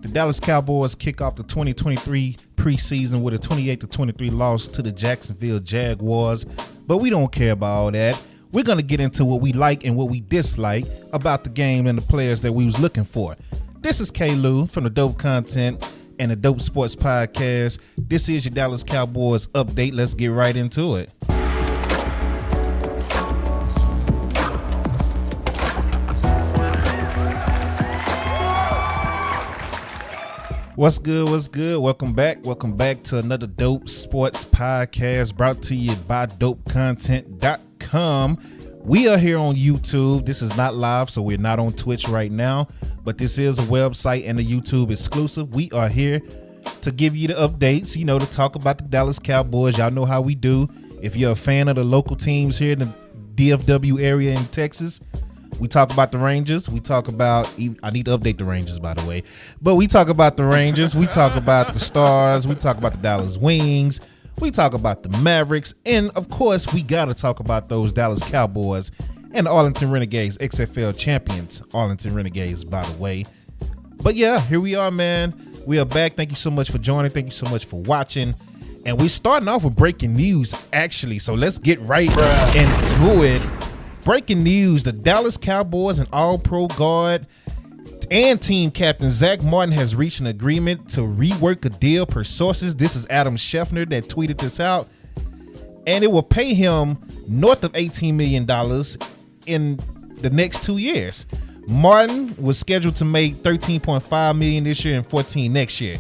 The Dallas Cowboys kick off the 2023 preseason with a 28-23 loss to the Jacksonville Jaguars, but we don't care about all that. We're going to get into what we like and what we dislike about the game and the players that we was looking for. This is K-Lou from the Dope Content and the Dope Sports Podcast. This is your Dallas Cowboys update. Let's get right into it. What's good? What's good? Welcome back to another Dope Sports Podcast brought to you by DopeContent.com. We are here on YouTube. This is not live, so we're not on Twitch right now, but this is a website and a YouTube exclusive. We are here to give you the updates, to talk about the Dallas Cowboys. Y'all know how we do. If you're a fan of the local teams here in the DFW area in Texas, we talk about the Rangers. We talk about, I need to update the Rangers, by the way, but we talk about the Rangers. We talk about the Stars. We talk about the Dallas Wings. We talk about the Mavericks. And of course, we got to talk about those Dallas Cowboys and the Arlington Renegades, XFL champions, Arlington Renegades, by the way. But yeah, here we are, man. We are back. Thank you so much for joining. Thank you so much for watching. And we're starting off with breaking news, actually. So let's get right into it. Breaking news, the Dallas Cowboys and All-Pro Guard and team captain Zack Martin has reached an agreement to rework a deal per sources. This is Adam Schefter that tweeted this out. And it will pay him north of $18 million in the next 2 years. Martin was scheduled to make $13.5 million this year and $14 next year.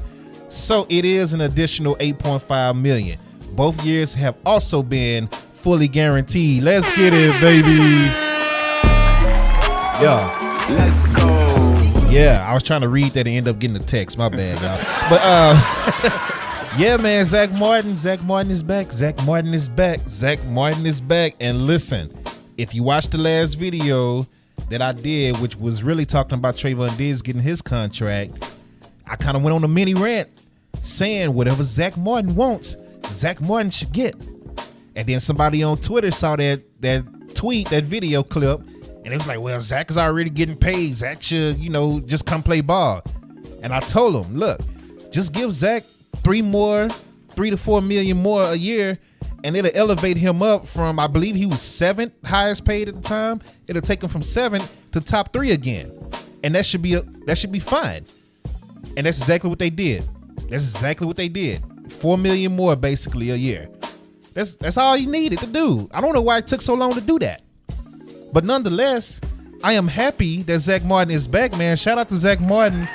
So it is an additional $8.5 million. Both years have also been fully guaranteed. Let's get it, baby. Yeah. Let's go. Yeah, I was trying to read that and end up getting a text. My bad, y'all. But yeah, man, Zack Martin is back. Zack Martin is back. And listen, if you watched the last video that I did, which was really talking about Trayvon Diggs getting his contract, I kind of went on a mini rant saying whatever Zack Martin wants, Zack Martin should get. And then somebody on Twitter saw that tweet, that video clip, and it was like, well, Zack is already getting paid. Zack should, just come play ball. And I told him, look, just give Zack $3 to $4 million more a year, and it'll elevate him up from, I believe he was 7th highest paid at the time. It'll take him from 7th to top 3 again. And that should be fine. And that's exactly what they did. $4 million more basically a year. That's all he needed to do. I don't know why it took so long to do that. But nonetheless, I am happy that Zack Martin is back, man. Shout out to Zack Martin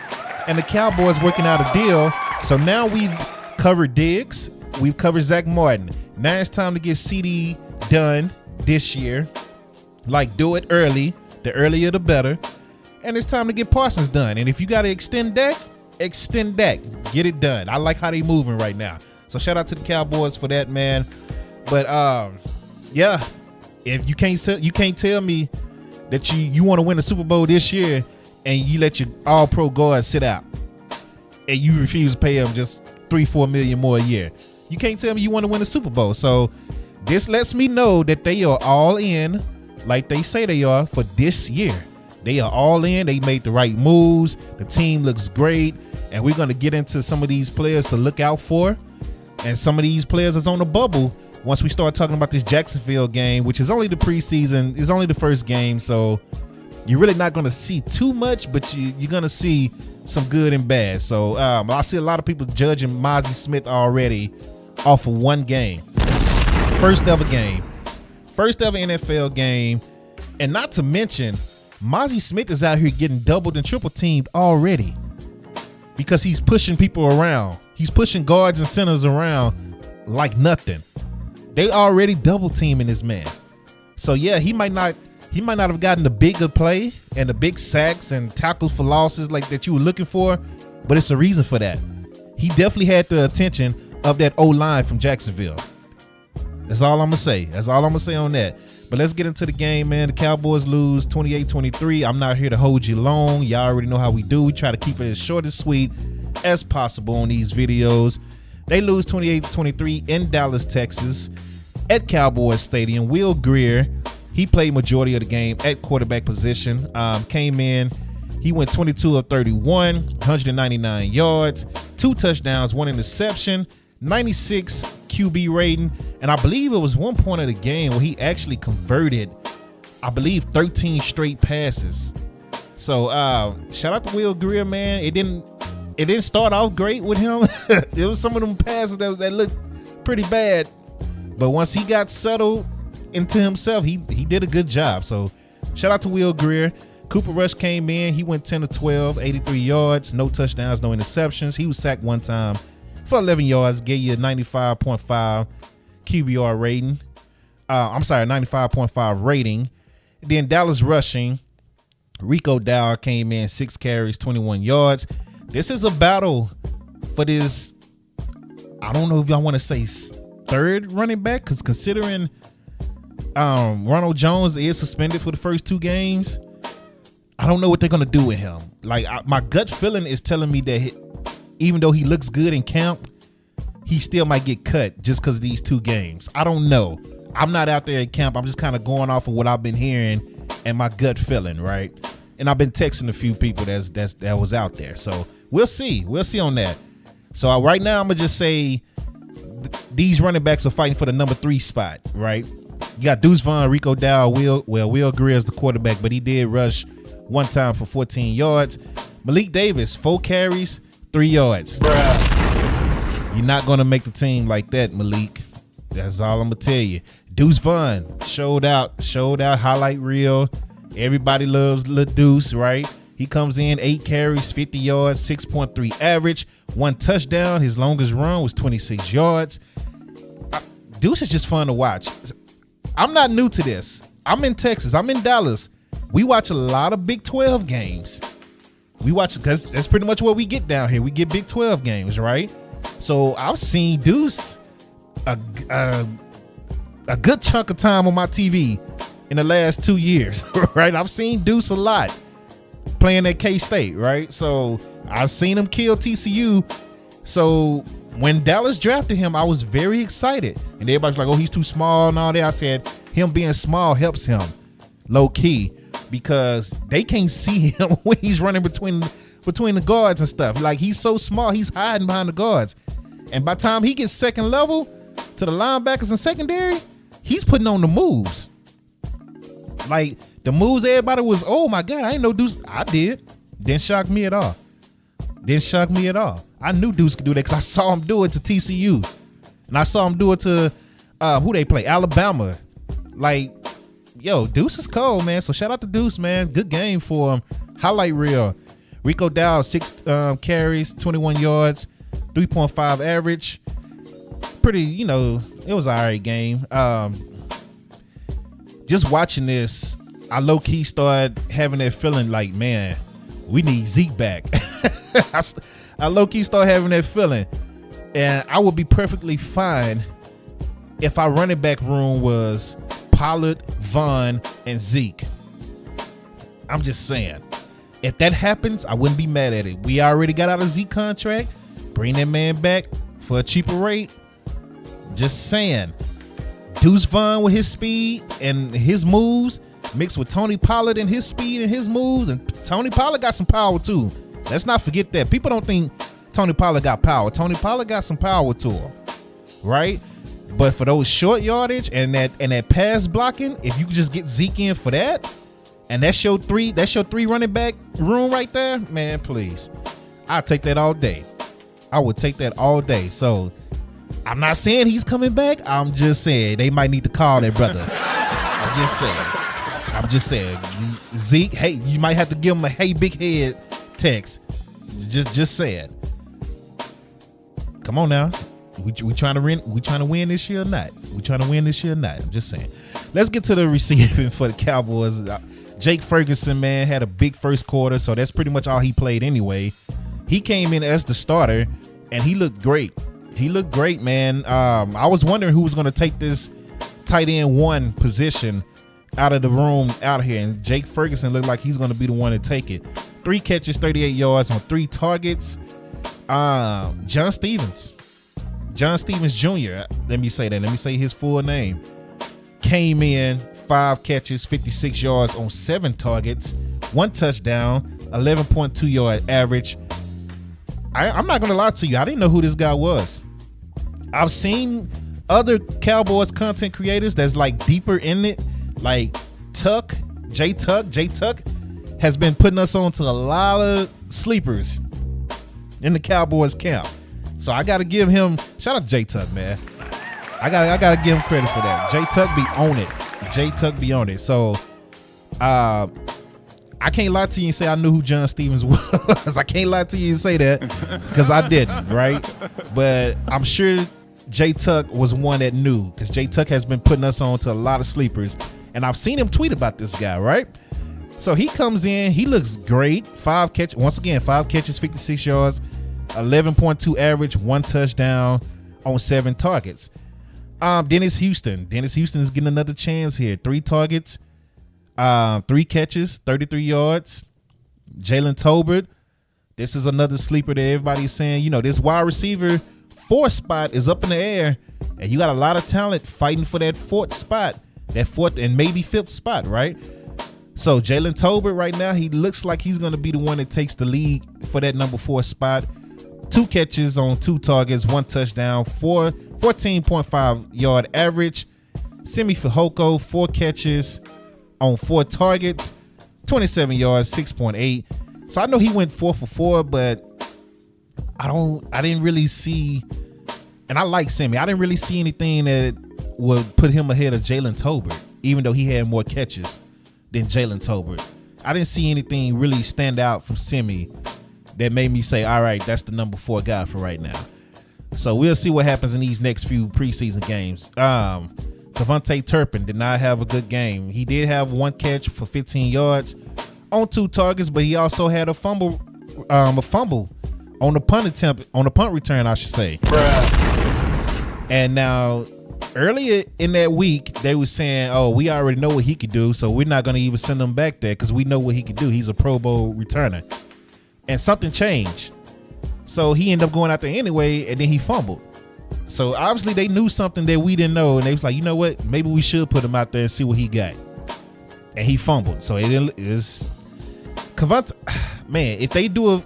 and the Cowboys working out a deal. So now we've covered Diggs. We've covered Zack Martin. Now it's time to get CD done this year. Like, do it early. The earlier, the better. And it's time to get Parsons done. And if you got to extend that. Get it done. I like how they moving right now. So shout out to the Cowboys for that, man. But yeah, if you can't tell me that you want to win the Super Bowl this year and you let your All-Pro guard sit out and you refuse to pay them just $3-4 million more a year, you can't tell me you want to win the Super Bowl. So this lets me know that they are all in, like they say they are, for this year. They are all in. They made the right moves. The team looks great, and we're going to get into some of these players to look out for. And some of these players is on the bubble once we start talking about this Jacksonville game, which is only the preseason. It's only the first game, so you're really not going to see too much, but you're going to see some good and bad. So I see a lot of people judging Mazi Smith already off of one game. First ever NFL game. And not to mention, Mazi Smith is out here getting doubled and triple teamed already because he's pushing people around. He's pushing guards and centers around like nothing. They already double teaming this man. So yeah, he might not have gotten the bigger play and the big sacks and tackles for losses like that you were looking for, but it's a reason for that. He definitely had the attention of that O-line from Jacksonville. That's all I'm gonna say. On that. But let's get into the game, man. The Cowboys lose 28-23. I'm not here to hold you long. Y'all already know how we do. We try to keep it as short and sweet as possible on these videos. They lose 28-23 in Dallas, Texas at Cowboys Stadium. Will Greer, he played majority of the game at quarterback position. Came in He went 22 of 31, 199 yards, 2 touchdowns, 1 interception, 96 QB rating. And I believe it was one point of the game where he actually converted, I believe, 13 straight passes. So shout out to Will Greer, man. It didn't start off great with him. There was some of them passes that looked pretty bad. But once he got settled into himself, he did a good job. So shout out to Will Greer. Cooper Rush came in. He went 10 of 12, 83 yards, no touchdowns, no interceptions. He was sacked one time for 11 yards, gave you a 95.5 QBR rating. 95.5 rating. Then Dallas rushing. Rico Dowd came in, 6 carries, 21 yards. This is a battle for this, I don't know if y'all want to say third running back, because considering Ronald Jones is suspended for the first 2 games, I don't know what they're going to do with him. Like, my gut feeling is telling me that even though he looks good in camp, he still might get cut just because of these 2 games. I don't know. I'm not out there at camp. I'm just kind of going off of what I've been hearing and my gut feeling, right? And I've been texting a few people that was out there. So we'll see. We'll see on that. So right now, I'm going to just say these running backs are fighting for the number 3 spot, right? You got Deuce Vaughn, Rico Dowd, Will Greer is the quarterback, but he did rush one time for 14 yards. Malik Davis, 4 carries, 3 yards. Bruh. You're not going to make the team like that, Malik. That's all I'm going to tell you. Deuce Vaughn showed out, highlight reel. Everybody loves Lil Deuce, right? He comes in, 8 carries, 50 yards, 6.3 average, 1 touchdown. His longest run was 26 yards. Deuce is just fun to watch. I'm not new to this. I'm in Texas. I'm in Dallas. We watch a lot of Big 12 games. We watch, because that's pretty much what we get down here. We get Big 12 games, right? So I've seen Deuce a good chunk of time on my TV in the last 2 years, right? I've seen Deuce a lot playing at K-State, right? So I've seen him kill TCU. So when Dallas drafted him, I was very excited. And everybody's like, oh, he's too small and all that. I said, him being small helps him, low key, because they can't see him when he's running between the guards and stuff. Like, he's so small, he's hiding behind the guards. And by the time he gets second level to the linebackers and secondary, he's putting on the moves. Like, the moves everybody was, oh my God, I didn't know Deuce. I did. Didn't shock me at all. I knew Deuce could do that because I saw him do it to TCU. And I saw him do it to who they play, Alabama. Like, yo, Deuce is cold, man. So shout out to Deuce, man. Good game for him. Highlight reel. Rico Dowd, 6 carries, 21 yards, 3.5 average. Pretty, it was an all right game. Just watching this, I low-key started having that feeling like, man, we need Zeke back. I low-key started having that feeling. And I would be perfectly fine if our running back room was Pollard, Vaughn, and Zeke. I'm just saying. If that happens, I wouldn't be mad at it. We already got out of Zeke contract. Bring that man back for a cheaper rate. Just saying. Deuce Vaughn with his speed and his moves mixed with Tony Pollard and his speed and his moves. And Tony Pollard got some power too. Let's not forget that. People don't think Tony Pollard got power. Tony Pollard got some power to him, right? But for those short yardage and that pass blocking, if you could just get Zeke in for that, and that's your three running back room right there, man, please. I'll take that all day. I would take that all day. So I'm not saying he's coming back. I'm just saying they might need to call that brother. I'm just saying. Zeke, hey, you might have to give him a hey big head text. Just saying. Come on now. We trying to win this year or not? I'm just saying. Let's get to the receiving for the Cowboys. Jake Ferguson, man, had a big first quarter, so that's pretty much all he played anyway. He came in as the starter, and he looked great. Man. I was wondering who was going to take this tight end 1 position out of the room out here, and Jake Ferguson looked like he's going to be the one to take it. 3 catches, 38 yards on 3 targets. John Stevens Jr., let me say his full name, came in 5 catches, 56 yards on 7 targets, 1 touchdown, 11.2 yard average. I'm not gonna lie to you, I didn't know who this guy was. I've seen other Cowboys content creators that's like deeper in it, like J Tuck has been putting us on to a lot of sleepers in the Cowboys camp. So I gotta give him, shout out to J Tuck, man. I gotta give him credit for that. J Tuck be on it. J Tuck be on it. So I can't lie to you and say I knew who John Stevens was. I can't lie to you and say that because I didn't, right? But I'm sure J Tuck was one that knew, because J Tuck has been putting us on to a lot of sleepers. And I've seen him tweet about this guy, right? So he comes in, he looks great. 5 catches, 56 yards, 11.2 average, 1 touchdown on 7 targets. Dennis Houston is getting another chance here. 3 targets, 3 catches, 33 yards. Jalen Tolbert, this is another sleeper that everybody's saying, this wide receiver 4th spot is up in the air, and you got a lot of talent fighting for that 4th spot, that 4th and maybe 5th spot, right? So Jalen Tolbert right now, he looks like he's going to be the one that takes the lead for that number 4 spot. 2 catches on 2 targets, 1 touchdown, 14.5 yard average. Simi Fehoko, 4 catches on 4 targets, 27 yards, 6.8. So I know he went 4 for 4, but I didn't really see, and I like Simi, I didn't really see anything that would put him ahead of Jalen Tolbert, even though he had more catches than Jalen Tolbert. I didn't see anything really stand out from Simi that made me say, all right, that's the number 4 guy for right now. So we'll see what happens in these next few preseason games. Devontae Turpin did not have a good game. He did have 1 catch for 15 yards on 2 targets, but he also had a fumble on the punt return, I should say. And now, earlier in that week, they were saying, oh, we already know what he could do, so we're not going to even send him back there because we know what he could do. He's a Pro Bowl returner. And something changed. So he ended up going out there anyway, and then he fumbled. So obviously they knew something that we didn't know, and they was like, you know what? Maybe we should put him out there and see what he got. And he fumbled. So it is man, if they do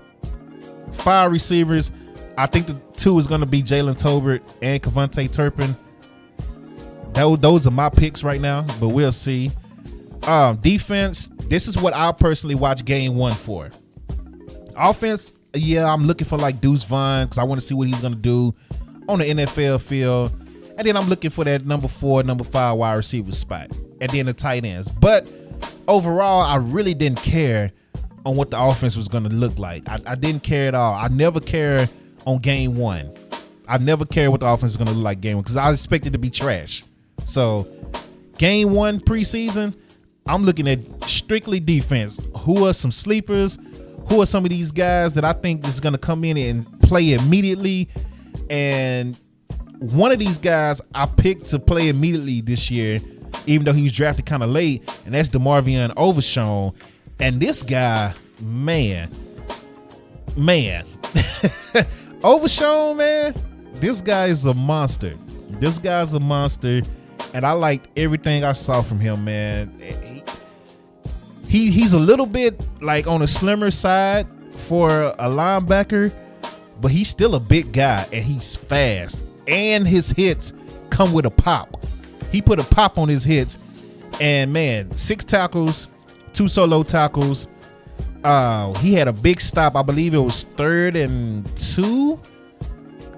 5 receivers, I think the 2 is going to be Jalen Tolbert and Devontae Turpin. Those are my picks right now, but we'll see. Defense, this is what I personally watch game 1 for. Offense, yeah, I'm looking for like Deuce Vaughn because I want to see what he's going to do on the NFL field. And then I'm looking for that number 4, number 5 wide receiver spot. And then the tight ends. But overall, I really didn't care on what the offense was going to look like. I didn't care at all. I never care on game 1. I never care what the offense is going to look like game 1 because I expect it to be trash. So game 1 preseason, I'm looking at strictly defense. Who are some sleepers? Who are some of these guys that I think is going to come in and play immediately? And one of these guys I picked to play immediately this year, even though he was drafted kind of late, and that's DeMarvion Overshown. And this guy, man, Overshown, man, this guy is a monster. This guy's a monster, and I liked everything I saw from him, man. He's a little bit like on the slimmer side for a linebacker, but he's still a big guy, and he's fast, and his hits come with a pop. He put a pop on his hits, and man, 6 tackles, 2 solo tackles. He had a big stop. I believe it was 3rd and 2.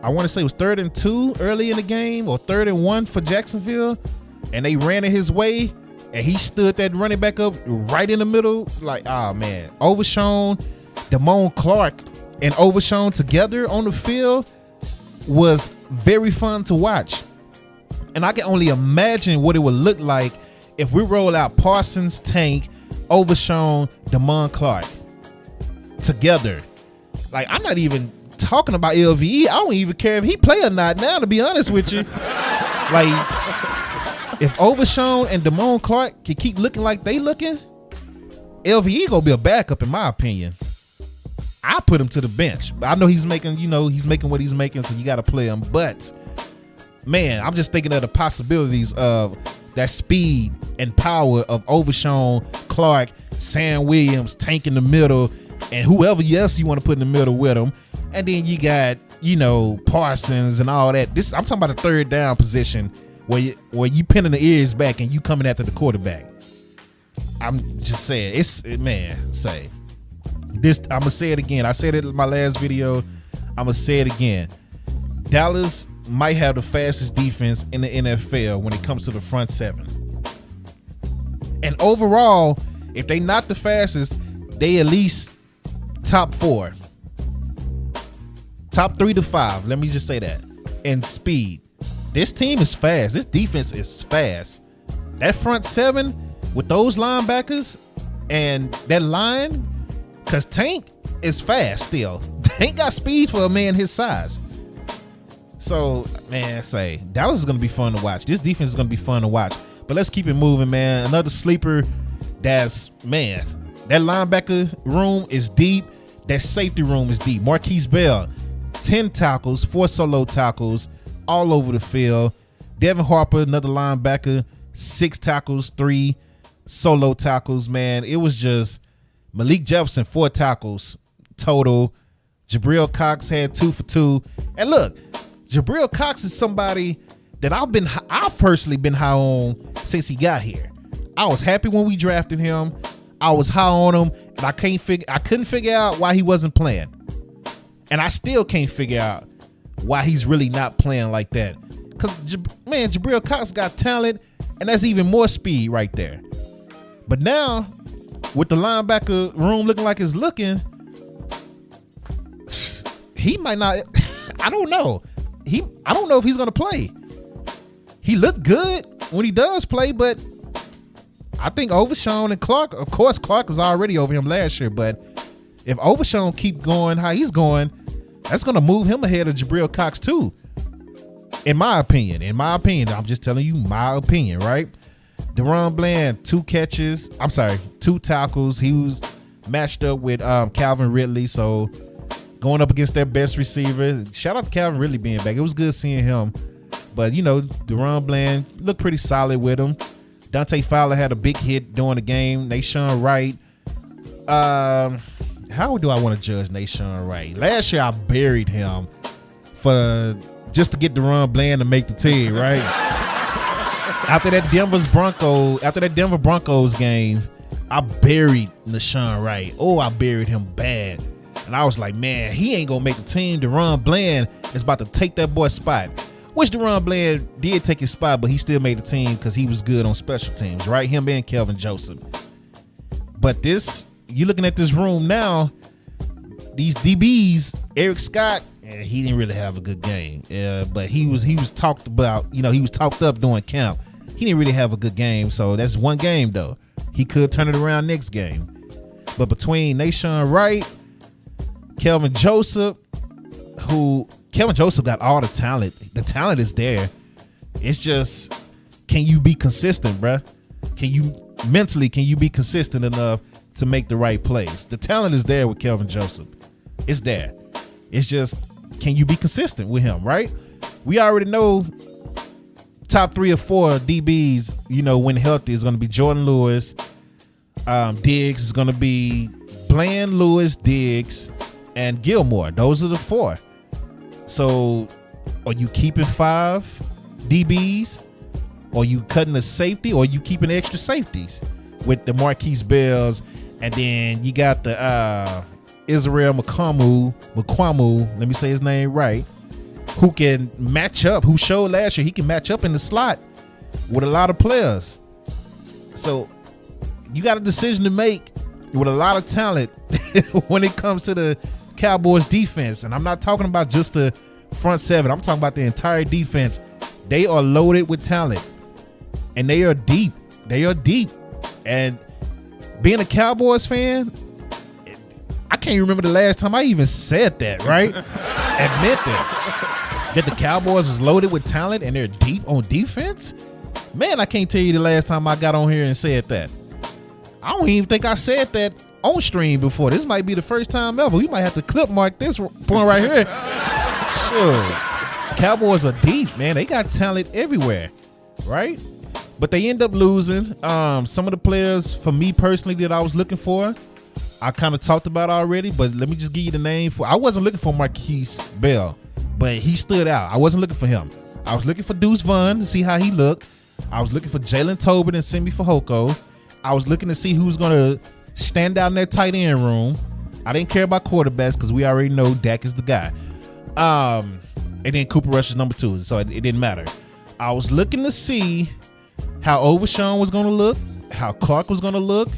I want to say it was 3rd and 2 early in the game, or 3rd and 1 for Jacksonville, and they ran it his way, and he stood that running back up right in the middle. Like, man, Overshown, Damone Clark, and Overshown together on the field was very fun to watch. And I can only imagine what it would look like if we roll out Parsons, Tank, Overshown, Damone Clark together. Like, I'm not even talking about LVE. I don't even care if he play or not now, to be honest with you. Like, if Overshown and Damone Clark can keep looking like they looking, LVE gonna be a backup in my opinion. I put him to the bench. I know he's making what he's making, so you got to play him. But man, I'm just thinking of the possibilities of that speed and power of Overshown, Clark, Sam Williams, Tank in the middle. and whoever else you want to put in the middle with them. And then you got, Parsons and all that. I'm talking about a third down position where you pinning the ears back and you coming after the quarterback. I'm just saying, I'm going to say it again. I said it in my last video. I'm going to say it again. Dallas might have the fastest defense in the NFL when it comes to the front seven. And overall, if they not the fastest, they at least top 4. Top 3 to 5. Let me just say that. And speed. This team is fast. This defense is fast. That front seven with those linebackers and that line, because Tank is fast still. Tank got speed for a man his size. So, man, Dallas is going to be fun to watch. This defense is going to be fun to watch. But let's keep it moving, man. Another sleeper that linebacker room is deep. That safety room is deep. Marquise Bell, 10 tackles, 4 solo tackles all over the field. Devin Harper, another linebacker, 6 tackles, 3 solo tackles, man. It was just Malik Jefferson, 4 tackles total. Jabril Cox had 2 for 2. And look, Jabril Cox is somebody that I've personally been high on since he got here. I was happy when we drafted him. I was high on him, and I couldn't figure out why he wasn't playing. And I still can't figure out why he's really not playing like that. Because, Jabril Cox got talent, and that's even more speed right there. But now, with the linebacker room looking like it's looking, he might not. I don't know. I don't know if he's going to play. He looked good when he does play, but I think Overshown and Clark, of course, Clark was already over him last year, but if Overshown keep going how he's going, that's going to move him ahead of Jabril Cox too. In my opinion, I'm just telling you my opinion, right? Deron Bland, 2 tackles. He was matched up with Calvin Ridley, so going up against their best receiver. Shout out to Calvin Ridley being back. It was good seeing him. But, Deron Bland looked pretty solid with him. Dante Fowler had a big hit during the game. Nashawn Wright. How do I want to judge Nashawn Wright? Last year, I buried him just to get Deron Bland to make the team, right? After that Denver Broncos game, I buried Nashawn Wright. Oh, I buried him bad. And I was like, man, he ain't going to make the team. Deron Bland is about to take that boy's spot. Which Deron Bland did take his spot, but he still made the team because he was good on special teams, right? Him and Kelvin Joseph. But you looking at this room now, these DBs, Eric Scott, he didn't really have a good game. But he was talked about, he was talked up during camp. He didn't really have a good game, so that's one game, though. He could turn it around next game. But between Nashawn Wright, Kelvin Joseph got all the talent. The talent is there. It's just, can you be consistent, bruh? Can you be consistent enough to make the right plays? The talent is there with Kelvin Joseph. It's there. It's just, can you be consistent with him, right? We already know top 3 or 4 DBs, when healthy, is going to be Jordan Lewis. Diggs is going to be Bland, Lewis, Diggs, and Gilmore. Those are the 4. So are you keeping 5 DBs? Or you cutting a safety? Or you keeping extra safeties with the Marquise Bells? And then you got the Israel Mukuamu, let me say his name right, who can match up, who showed last year he can match up in the slot with a lot of players. So you got a decision to make with a lot of talent when it comes to the Cowboys defense. And I'm not talking about just the front 7. I'm talking about the entire defense. They are loaded with talent. And they are deep. And being a Cowboys fan, I can't remember the last time I even said that, right? Admit that the Cowboys was loaded with talent and they're deep on defense. Man, I can't tell you the last time I got on here and said that. I don't even think I said that on stream before. This might be the first time ever. We might have to clip mark this point right here. Sure. Cowboys are deep, man. They got talent everywhere, right? But they end up losing. Some of the players, for me personally, that I was looking for, I kind of talked about already, but let me just give you the name. I wasn't looking for Marquise Bell, but he stood out. I wasn't looking for him. I was looking for Deuce Vaughn to see how he looked. I was looking for Jalen Tobin and Simi Fehoko. I was looking to see who's going to stand out in that tight end room. I didn't care about quarterbacks because we already know Dak is the guy. And then Cooper Rush is number 2, so it didn't matter. I was looking to see how Overshawn was going to look, how Clark was going to look,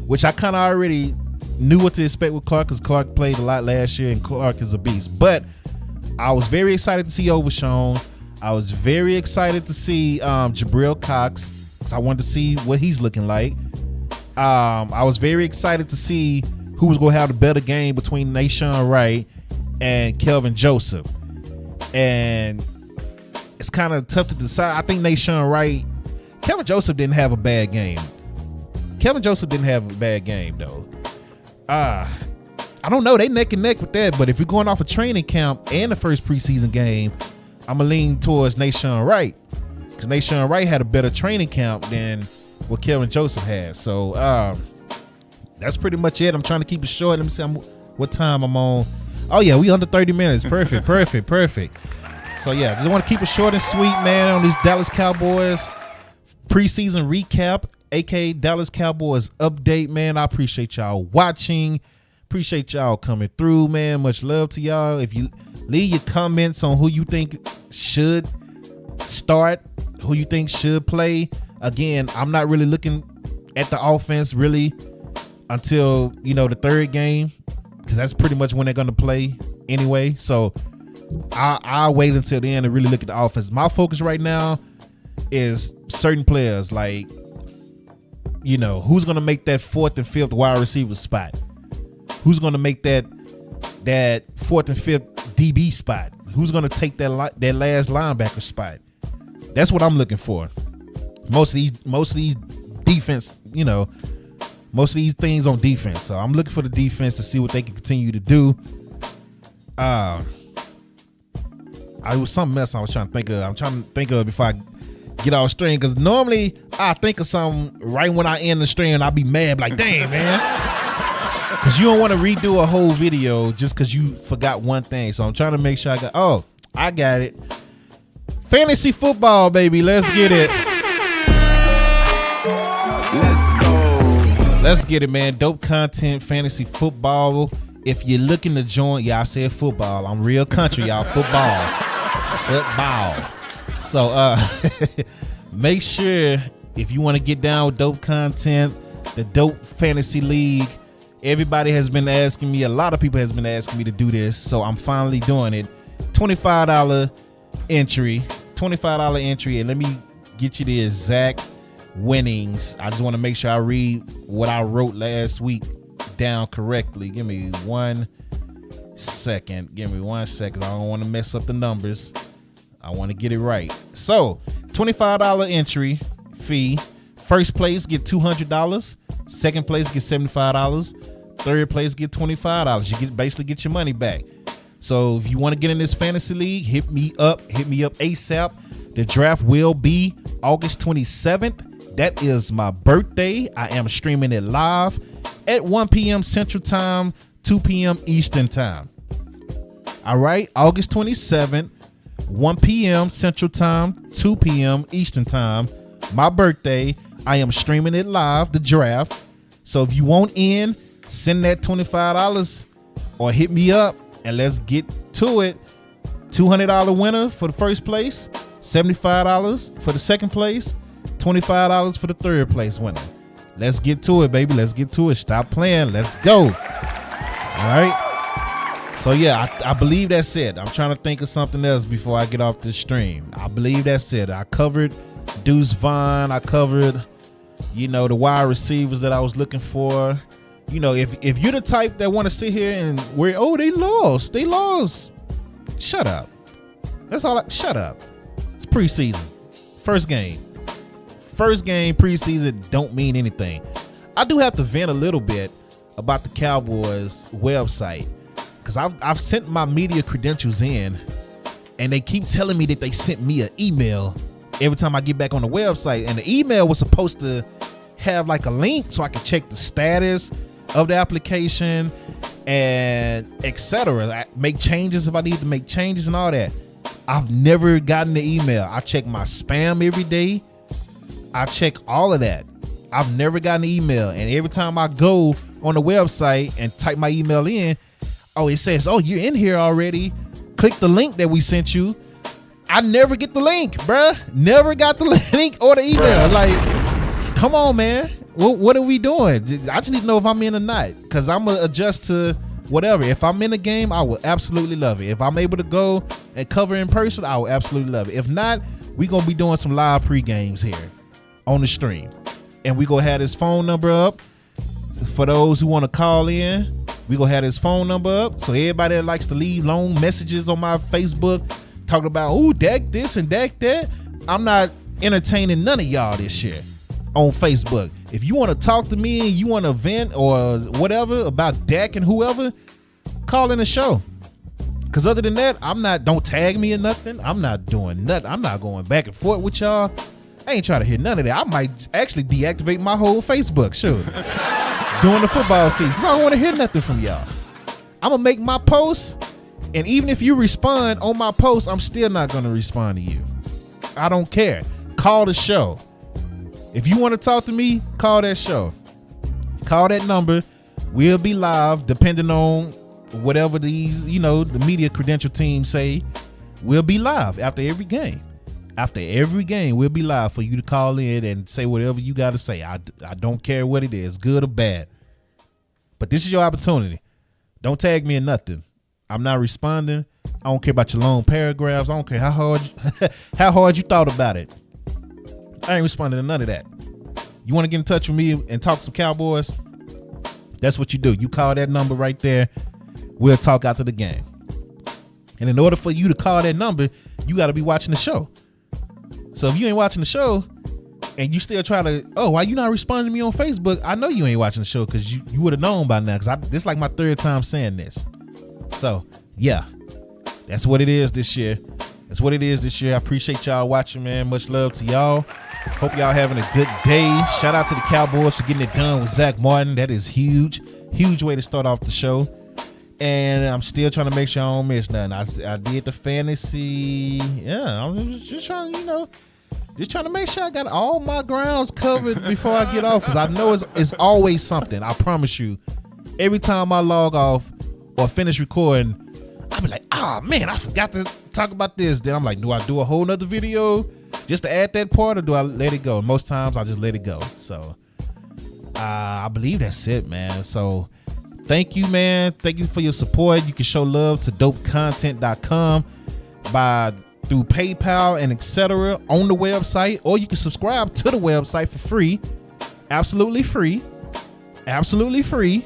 which I kind of already knew what to expect with Clark because Clark played a lot last year and Clark is a beast. But I was very excited to see Overshawn. I was very excited to see Jabril Cox because I wanted to see what he's looking like. I was very excited to see who was going to have the better game between Nashawn Wright and Kelvin Joseph. And it's kind of tough to decide. I think Nashawn Wright, Kelvin Joseph didn't have a bad game. Kelvin Joseph didn't have a bad game, though. I don't know. They neck and neck with that. But if you're going off a training camp and the first preseason game, I'm going to lean towards Nashawn Wright. Because Nashawn Wright had a better training camp than what Kelvin Joseph had. So that's pretty much it. I'm trying to keep it short. Let me see what time I'm on. Oh, yeah. We under 30 minutes. Perfect. So, yeah. Just want to keep it short and sweet, man, on these Dallas Cowboys preseason recap. aka Dallas Cowboys update, man. I appreciate y'all watching. Appreciate y'all coming through, man. Much love to y'all. If you leave your comments on who you think should start, who you think should play. Again, I'm not really looking at the offense really until, the third game, because that's pretty much when they're going to play anyway. So I'll wait until the end to really look at the offense. My focus right now is certain players, like, who's going to make that 4th and 5th wide receiver spot? Who's going to make that 4th and 5th DB spot? Who's going to take that last linebacker spot? That's what I'm looking for. Most of these defense, most of these things on defense. So I'm looking for the defense to see what they can continue to do. I was something else I was trying to think of. I'm trying to think of before I get off stream, because normally I think of something right when I end the stream and I'll be mad, like, dang, man. Because you don't want to redo a whole video just because you forgot one thing. So I'm trying to make sure I got it. Fantasy football, baby. Let's get it. Let's get it, man. Dope content, fantasy football. If you're looking to join, I said football. I'm real country, y'all. Football. So make sure, if you want to get down with dope content, the Dope Fantasy League, everybody has been asking me, a lot of people has been asking me to do this, so I'm finally doing it. $25 entry, and let me get you the exact winnings. I just want to make sure I read what I wrote last week down correctly. Give me 1 second. I don't want to mess up the numbers. I want to get it right. So, $25 entry fee. First place get $200. Second place get $75. Third place get $25. You basically get your money back. So if you want to get in this fantasy league, hit me up ASAP. The draft will be August 27th. That is my birthday. I am streaming it live at 1 p.m. Central Time, 2 p.m. Eastern Time. All right, August 27th, 1 p.m. Central Time, 2 p.m. Eastern Time. My birthday. I am streaming it live, the draft. So if you want in, send that $25 or hit me up and let's get to it. $200 winner for the first place, $75 for the second place, $25 for the third place winner. Let's get to it, baby. Let's get to it. Stop playing. Let's go. All right. So I believe that's it. I'm trying to think of something else before I get off this stream. I believe that's it. I covered Deuce Vaughn. I covered, the wide receivers that I was looking for. If you're the type that want to sit here and they lost. Shut up. That's all. Shut up. It's preseason. First game preseason don't mean anything. I do have to vent a little bit about the Cowboys website, because I've sent my media credentials in, and they keep telling me that they sent me an email every time I get back on the website, and the email was supposed to have like a link so I could check the status of the application and etc. Make changes if I need to make changes and all that. I've never gotten the email. I check my spam every day. I check all of that. I've never gotten an email, and every time I go on the website and type my email in, it says, you're in here already. Click the link that we sent you. I never get the link, bruh. Never got the link or the email. Like, come on, man. What are we doing? I just need to know if I'm in or not, because I'm going to adjust to whatever. If I'm in the game, I will absolutely love it. If I'm able to go and cover in person, I will absolutely love it. If not, we're going to be doing some live pre-games here on the stream. And we're going to have his phone number up for those who want to call in. We're going to have his phone number up. So everybody that likes to leave long messages on my Facebook talking about, Dak this and Dak that, I'm not entertaining none of y'all this year on Facebook. If you want to talk to me and you want to vent or whatever about Dak and whoever, call in the show. Because other than that, don't tag me or nothing. I'm not doing nothing. I'm not going back and forth with y'all. I ain't trying to hear none of that. I might actually deactivate my whole Facebook, sure, during the football season, because I don't want to hear nothing from y'all. I'm going to make my post, and even if you respond on my post, I'm still not going to respond to you. I don't care. Call the show. If you want to talk to me, call that show. Call that number. We'll be live, depending on whatever these, the media credential team say. We'll be live after every game. After every game, we'll be live for you to call in and say whatever you got to say. I don't care what it is, good or bad. But this is your opportunity. Don't tag me in nothing. I'm not responding. I don't care about your long paragraphs. I don't care how hard you thought about it. I ain't responding to none of that. You want to get in touch with me and talk some Cowboys? That's what you do. You call that number right there. We'll talk after the game. And in order for you to call that number, you got to be watching the show. So if you ain't watching the show and you still try to, why you not responding to me on Facebook? I know you ain't watching the show, because you would have known by now, because this is like my third time saying this. So, yeah, that's what it is this year. That's what it is this year. I appreciate y'all watching, man. Much love to y'all. Hope y'all having a good day. Shout out to the Cowboys for getting it done with Zack Martin. That is huge. Huge way to start off the show. And I'm still trying to make sure I don't miss nothing. I did the fantasy. Yeah, I'm just trying, just trying to make sure I got all my grounds covered before I get off, because I know it's always something. I promise you. Every time I log off or finish recording, I'll be like, man, I forgot to talk about this. Then I'm like, do I do a whole nother video just to add that part, or do I let it go? Most times I just let it go. So I believe that's it, man. So thank you, man. Thank you for your support. You can show love to dopecontent.com through PayPal and etc. on the website, or you can subscribe to the website for free. Absolutely free. Absolutely free.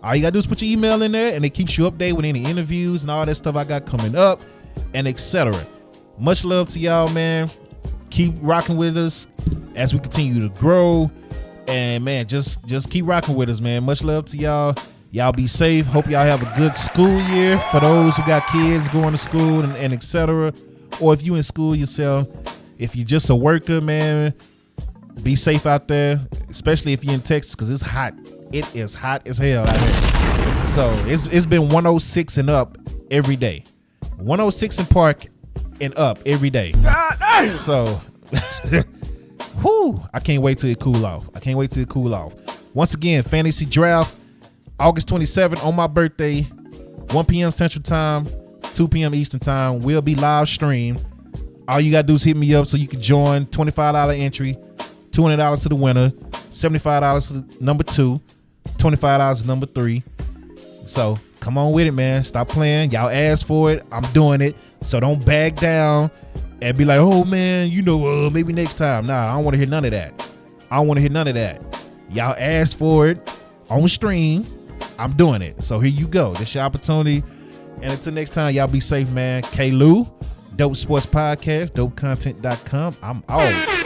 All you gotta do is put your email in there, and it keeps you updated with any interviews and all that stuff I got coming up and etc. Much love to y'all, man. Keep rocking with us as we continue to grow. And man, just keep rocking with us, man. Much love to y'all. Y'all be safe. Hope y'all have a good school year for those who got kids going to school and etc. Or if you in school yourself, if you're just a worker, man, be safe out there, especially if you're in Texas, because it's hot. It is hot as hell out here. So it's been 106 and up every day. 106 and park and up every day. So I can't wait till it cool off. Once again, fantasy draft August 27th on my birthday, 1 p.m. Central Time, 2 p.m. Eastern Time. Will be live stream. All you got to do is hit me up so you can join. $25 entry, $200 to the winner, $75 to the number 2, $25 to number 3. So come on with it, man. Stop playing. Y'all asked for it. I'm doing it. So don't back down and be like, oh, man, maybe next time. Nah, I don't want to hear none of that. Y'all asked for it on stream. I'm doing it. So here you go. This your opportunity. And until next time, y'all be safe, man. K-Lou, Dope Sports Podcast, dopecontent.com. I'm out.